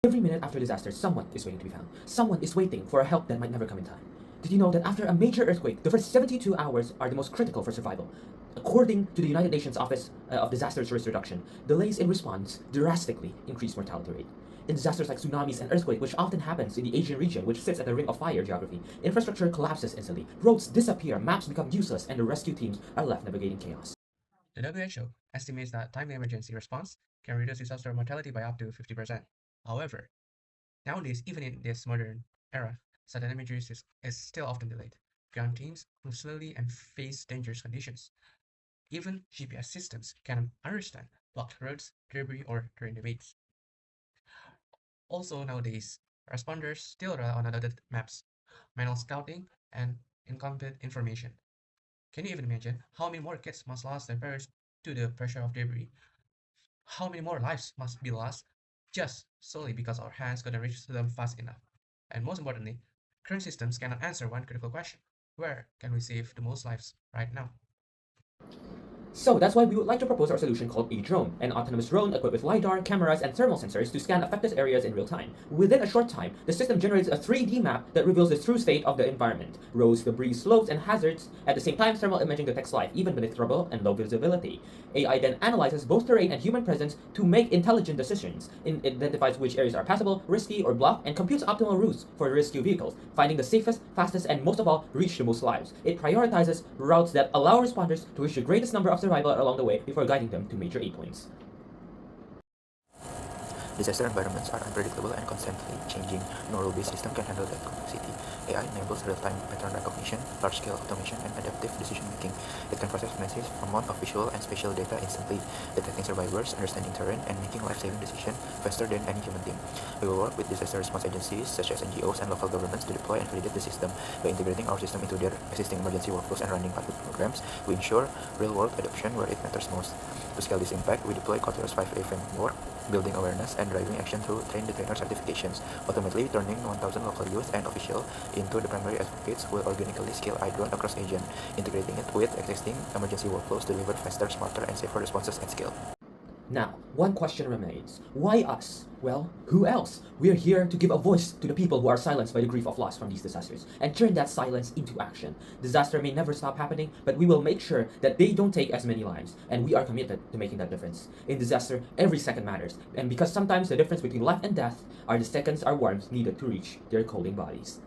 Every minute after disaster, someone is waiting to be found. Someone is waiting for a help that might never come in time. Did you know that after a major earthquake, the first 72 hours are the most critical for survival? According to the United Nations Office of Disaster Risk Reduction, delays in response drastically increase mortality rate. In disasters like tsunamis and earthquake, which often happens in the Asian region, which sits at the ring of fire geography, infrastructure collapses instantly, roads disappear, maps become useless, and the rescue teams are left navigating chaos. The WHO estimates that timely emergency response can reduce disaster mortality by up to 50%. However, nowadays, even in this modern era, sudden emergencies is still often delayed. Ground teams move slowly and face dangerous conditions. Even GPS systems cannot understand blocked roads, debris, or terrain debates. Also, nowadays, responders still rely on outdated maps, manual scouting, and incomplete information. Can you even imagine how many more kids must lose their parents to the pressure of debris? How many more lives must be lost just solely because our hands couldn't reach them fast enough? And most importantly, current systems cannot answer one critical question: where can we save the most lives right now? So that's why we would like to propose our solution called AIDrone, an autonomous drone equipped with LiDAR, cameras, and thermal sensors to scan affected areas in real time. Within a short time, the system generates a 3D map that reveals the true state of the environment, roads, debris, slopes, and hazards. At the same time, thermal imaging detects life, even beneath rubble and low visibility. AI then analyzes both terrain and human presence to make intelligent decisions. It identifies which areas are passable, risky, or blocked, and computes optimal routes for rescue vehicles, finding the safest, fastest, and most of all, reach the most lives. It prioritizes routes that allow responders to reach the greatest number of survival along the way before guiding them to major aid points. Disaster environments are unpredictable and constantly changing. No rule-based system can handle that complexity. AI enables real-time pattern recognition, large-scale automation, and adaptive decision-making. It can process massive amount of visual and spatial data instantly, detecting survivors, understanding terrain, and making life-saving decisions faster than any human team. We will work with disaster response agencies such as NGOs and local governments to deploy and validate the system. By integrating our system into their existing emergency workflows and running pilot programs, we ensure real-world adoption where it matters most. To scale this impact, we deploy Coursera's 5A framework, building awareness and driving action through train-the-trainer certifications, ultimately turning 1,000 local youth and officials into the primary advocates who will organically scale AIRA across Asia, integrating it with existing emergency workflows to deliver faster, smarter, and safer responses at scale. Now, one question remains. Why us? Well, who else? We are here to give a voice to the people who are silenced by the grief of loss from these disasters and turn that silence into action. Disaster may never stop happening, but we will make sure that they don't take as many lives, and we are committed to making that difference. In disaster, every second matters, and because sometimes the difference between life and death are the seconds our warmth needed to reach their cooling bodies.